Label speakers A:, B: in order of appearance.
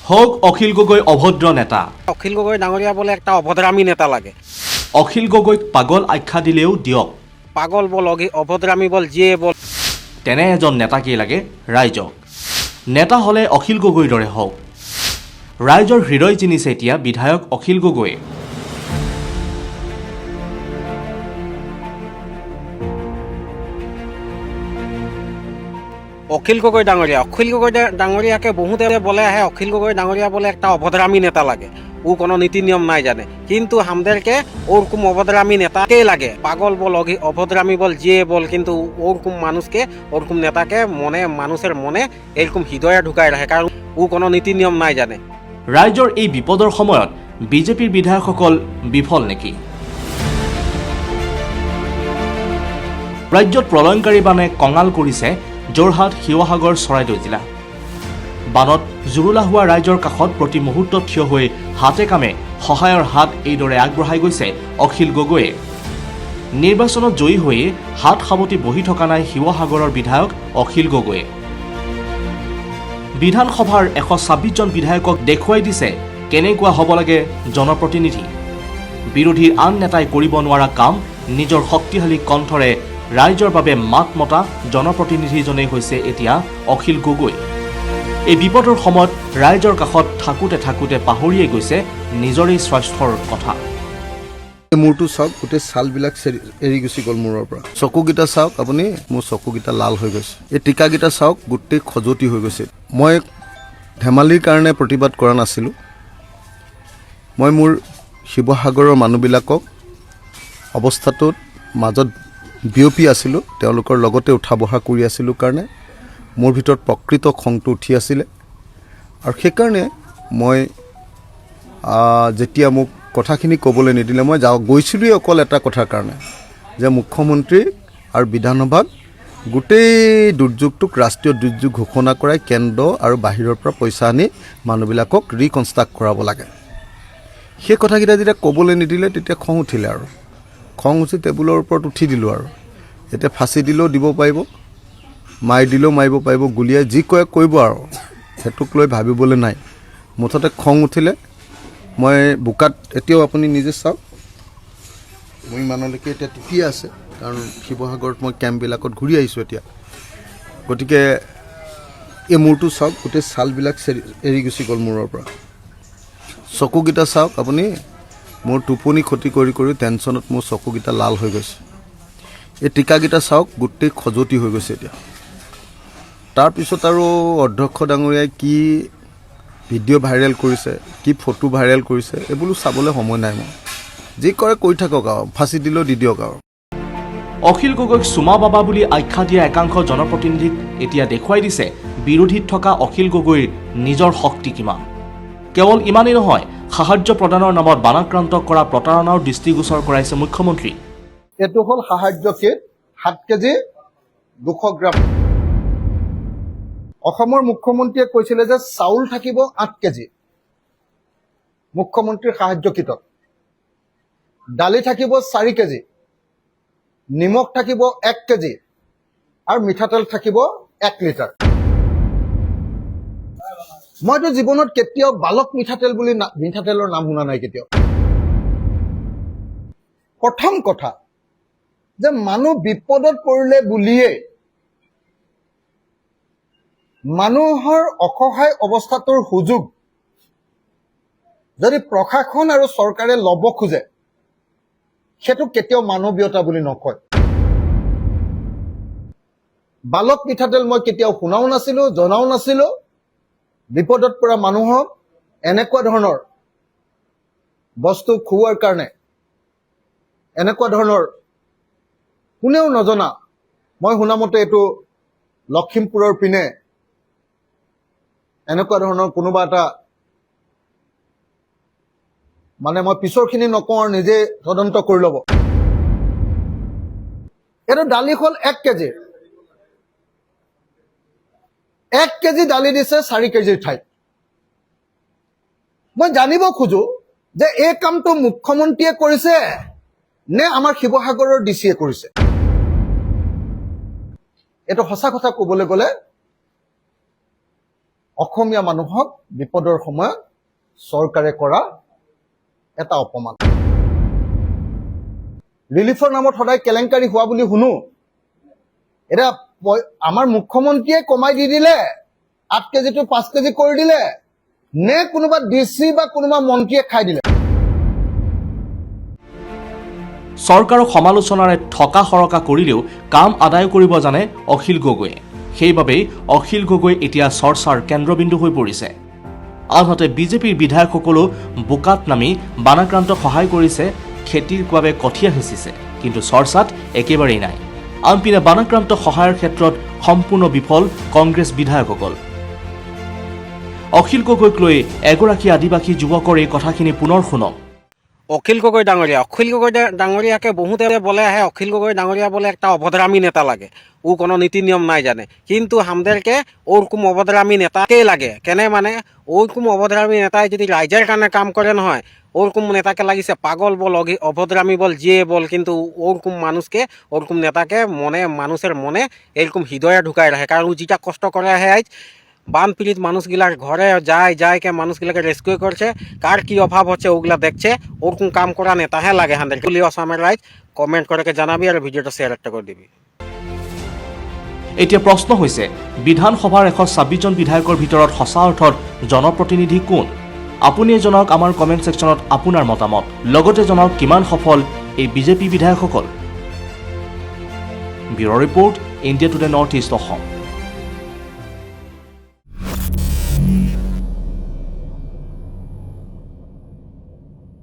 A: হোক অখিল গগৈ অভদ্ৰ নেতা।
B: অখিল গগৈ ডাঙৰীয়া বোলে একটা অভদ্ৰামী নেতা লাগে।
A: অখিল গগৈক পাগল আখ্যা দিলেও দিয়ক।
B: পাগল বল, অভদ্ৰামী বল, যিয়ে বল,
A: তেনে এজন নেতাকেই লাগে ৰাইজক। নেতা হ'লে অখিল গগৈৰ দৰে হওক। ৰাইজৰ হৃদয় চিনিছে এতিয়া বিধায়ক অখিল গগৈয়ে।
B: অখিল গগৈ ডাঙৰীয়াকে বহুতে বলে আহে অখিল গগৈ ডাঙৰীয়া বলে একটা অভদ্রামী নেতা লাগে, ও কোনো নীতি নিয়ম নাই জানে। কিন্তু আমাদেরকে ওরকম অভদ্রামী নেতাকেই লাগে। পাগল বল, অভদ্রামী বল, যিয়ে বল, কিন্তু ওরকম মানুষকে, ওরকম নেতাকে মানুষের মনে এরকম হৃদয়ে ঢুকাই রাখে, কারণ ও কোনো নীতি নিয়ম নাই জানে।
A: ৰাইজৰ এই বিপদৰ সময়ত বিজেপিৰ বিধায়কসকল বিফল নেকি? ৰাজ্যত প্ৰলয়ংকাৰী বানে কঙাল কৰিছে যোৰহাট, শিৱসাগৰ, চৰাইদেউ জিলা। বানত জুৰুলা হোৱা ৰাইজৰ কাষত প্ৰতি মুহূৰ্তত থিয় হৈ হাতে কামে সহায়ৰ হাত এইদৰে আগবঢ়াই গৈছে অখিল গগৈয়ে। নিৰ্বাচনত জয়ী হৈয়ে হাত সাৱটি বহি থকা নাই শিৱসাগৰৰ বিধায়ক অখিল গগৈয়ে। বিধানসভাৰ 126 জন বিধায়কক দেখুৱাই দিছে কেনেকুৱা হ'ব লাগে জনপ্ৰতিনিধি। বিৰোধীৰ আন নেতাই কৰিব নোৱাৰা কাম নিজৰ শক্তিশালী কণ্ঠৰে ৰাইজৰ বাবে মাত মতা জনপ্ৰতিনিধিজনেই হৈছে এতিয়া অখিল গগৈ। এই বিপদৰ সময়ত ৰাইজৰ কাষত থাকোঁতে থাকোঁতে পাহৰিয়ে গৈছে নিজৰেই স্বাস্থ্যৰ কথা।
C: মূৰটো চাওক, গোটেই ছালবিলাক এৰি গুচি গ'ল মূৰৰ পৰা। চকুকেইটা চাওক আপুনি, মোৰ চকুকেইটা লাল হৈ গৈছে। এই টিকাকেইটা চাওক, গোটেই খজুৱতি হৈ গৈছে। মই ধেমালিৰ কাৰণে প্ৰতিবাদ কৰা নাছিলোঁ। মই মোৰ শিৱসাগৰৰ মানুহবিলাকক অৱস্থাটোত মাজত বিয়পি আছিলোঁ, তেওঁলোকৰ লগতে উঠা বহা কৰি আছিলোঁ কাৰণে মোৰ ভিতৰত প্ৰকৃত খংটো উঠি আছিলে। আৰু সেইকাৰণে মই যেতিয়া মোক কথাখিনি ক'বলৈ নিদিলে, মই গৈছিলোঁৱেই অকল এটা কথাৰ কাৰণে, যে মুখ্যমন্ত্ৰী আৰু বিধানসভাক গোটেই দুৰ্যোগটোক ৰাষ্ট্ৰীয় দুৰ্যোগ ঘোষণা কৰাই কেন্দ্ৰ আৰু বাহিৰৰ পৰা পইচা আনি মানুহবিলাকক ৰিকনষ্ট্ৰাক্ট কৰাব লাগে। সেই কথাকেইটা যেতিয়া ক'বলৈ নিদিলে, তেতিয়া খং উঠিলে আৰু খং উঠি টেবুলৰ ওপৰত উঠি দিলোঁ। আৰু এতিয়া ফাঁচি দিলেও দিব পাৰিব, মাৰি দিলেও মাৰিব পাৰিব, গুলিয়াই যি কয় কৰিব আৰু সেইটোক লৈ ভাবিবলৈ নাই। মুঠতে খং উঠিলে মই বোকাত, এতিয়াও আপুনি নিজে চাওক, মই ইমানলৈকে এতিয়া টিপিয়ে আছে, কাৰণ শিৱসাগৰত মই কেম্পবিলাকত ঘূৰি আহিছোঁ এতিয়া। গতিকে এই মূৰটো চাওক, গোটেই ছালবিলাক এৰি গুচি গ'ল মূৰৰ পৰা। চকুকেইটা চাওক আপুনি, মোৰ টোপনি ক্ষতি কৰি কৰি টেনশ্যনত মোৰ চকুকেইটা লাল হৈ গৈছে। এই টিকাকেইটা চাওক, গোটেই খজুৱতি হৈ গৈছে এতিয়া। তাৰপিছত আৰু অধ্যক্ষ ডাঙৰীয়াই কি ভিডিঅ' ভাইৰেল কৰিছে, কি ফটো ভাইৰেল কৰিছে, এইবোৰ চাবলৈ সময় নাই মোৰ। যি কৰে কৰি থাকক আৰু, ফাঁচি দিলেও দি দিয়ক আৰু।
A: অখিল গগৈক চুমা বাবা বুলি আখ্যা দিয়া একাংশ জনপ্ৰতিনিধিক এতিয়া দেখুৱাই দিছে বিৰোধীত থকা অখিল গগৈৰ নিজৰ শক্তি কিমান। কেৱল ইমানেই নহয়, সাহায্য প্ৰদানৰ নামত বানাক্ৰান্ত কৰা প্ৰতাৰণাৰ দৃষ্টিগোচৰ কৰাইছে মুখ্যমন্ত্ৰী।
C: এইটো হ'ল সাহায্য কিট, 7 কেজি 200 গ্ৰাম। অসমৰ মুখ্যমন্ত্ৰীয়ে কৈছিলে যে চাউল থাকিব 8 কেজি মুখ্যমন্ত্ৰীৰ সাহায্য কিটত, দালি থাকিব 4 কেজি, নিমখ থাকিব 1 কেজি আৰু মিঠাতেল থাকিব 1 লিটাৰ। মইতো জীৱনত কেতিয়াও বালক মিঠাতেল বুলি মিঠাতেলৰ নাম শুনা নাই কেতিয়াও। প্ৰথম কথা যে মানুহ বিপদত পৰিলে বুলিয়ে মানুহৰ অসহায় অৱস্থাটোৰ সুযোগ যদি প্ৰশাসন আৰু চৰকাৰে ল'ব খোজে, সেইটো কেতিয়াও মানৱীয়তা বুলি নকয়। বালক মিঠাতেল মই কেতিয়াও শুনাও নাছিলোঁ, জনাও নাছিলোঁ। বিপদত পৰা মানুহক এনেকুৱা ধৰণৰ বস্তু খুওৱাৰ কাৰণে, এনেকুৱা ধৰণৰ কোনেও নজনা, মই শুনামতে এইটো লখিমপুৰৰ পিনে এনেকুৱা ধৰণৰ কোনোবা এটা, মানে মই পিছৰখিনি নকওঁ আৰু নিজে তদন্ত কৰি ল'ব। এইটো দালি হ'ল 1 কেজি, 1 কেজি দালি দিছে 4 কেজিৰ ঠাইত। মই জানিব খোজো যে এই কামটো মুখ্যমন্ত্ৰীয়ে কৰিছে নে আমাৰ শিৱসাগৰৰ ডিচিয়ে কৰিছে। এইটো সঁচা কথা ক'বলৈ গ'লে অসমীয়া মানুহক বিপদৰ সময়ত চৰকাৰে কৰা এটা অপমান। ৰিলিফৰ নামত সদায় কেলেংকাৰী হোৱা বুলি শুনো। এতিয়া আমাৰ মুখ্যমন্ত্ৰীয়ে কমাই দি দিলে 8 কেজিটো 5 কেজি কৰি দিলে, নে কোনোবা ডিচি বা কোনোবা মন্ত্ৰীয়ে খাই দিলে?
A: চৰকাৰক সমালোচনাৰে ঠকা সৰকা কৰিলেও কাম আদায় কৰিব জানে অখিল গগৈয়ে। সেইবাবেই অখিল গগৈ এতিয়া চৰ্চাৰ কেন্দ্ৰবিন্দু হৈ পৰিছে। আনহাতে বিজেপিৰ বিধায়কসকলেও বোকাত নামি বানাক্ৰান্তক সহায় কৰিছে, খেতিৰ বাবে কঠীয়া সিঁচিছে, কিন্তু চৰ্চাত একেবাৰেই নাই। আনপিনে বানাক্ৰান্ত সহায়ৰ ক্ষেত্ৰত সম্পূৰ্ণ বিফল কংগ্ৰেছ বিধায়কসকল। অখিল গগৈক লৈ এগৰাকী আদিবাসী যুৱকৰ এই কথাখিনি পুনৰ শুনক।
B: অখিল গগৈ ডাঙৰীয়াকে বহুতে বলে আহে অখিল গগৈ ডাঙৰীয়া বলে একটা অভদ্রামী নেতা লাগে, ও কোনো নীতি নিয়ম নাই জানে। কিন্তু হামদেরকে ওরকম অভদ্রামী নেতাকেই লাগে। কেনে মানে ওরকম অভদ্রামী নেতাই যদি রাইজের কারণে কাম করে নহয়, ওরকম নেতাকে লাগিছে পাগল বল, অভদ্রামী বল, যে বল, কিন্তু ওরকম মানুষকে, ওরকম নেতাকে মনে, মানুষের মনে এরকম হৃদয়ে ঢুকাই রাখে। কারণ ও যেটা কষ্ট করে আহে আজ বানপীড়িত মানুষগুলার ঘরে যায়কে মানুষগুলাকে রেস্কিউ করছে, কার কি অভাব হচ্ছে ওগুলা দেখছে। ওরকম কাম করা নেতাহে লাগে হান্ড্রেড। আসামের রাইজ কমেন্ট করে জানাবি আর ভিডিওটা শেয়ার একটা করে দিবি।
A: এতিয়া প্ৰশ্ন হৈছে, বিধানসভাৰ 126 জন বিধায়কৰ ভিতৰত সঁচা অৰ্থত জনপ্ৰতিনিধি কোন? আপুনিয়ে জনাওক আমাৰ কমেণ্ট ছেকশ্যনত আপোনাৰ মতামত। লগতে জনাওক কিমান সফল এই বিজেপি বিধায়কসকল। Bureau' report, India Today north east Assam.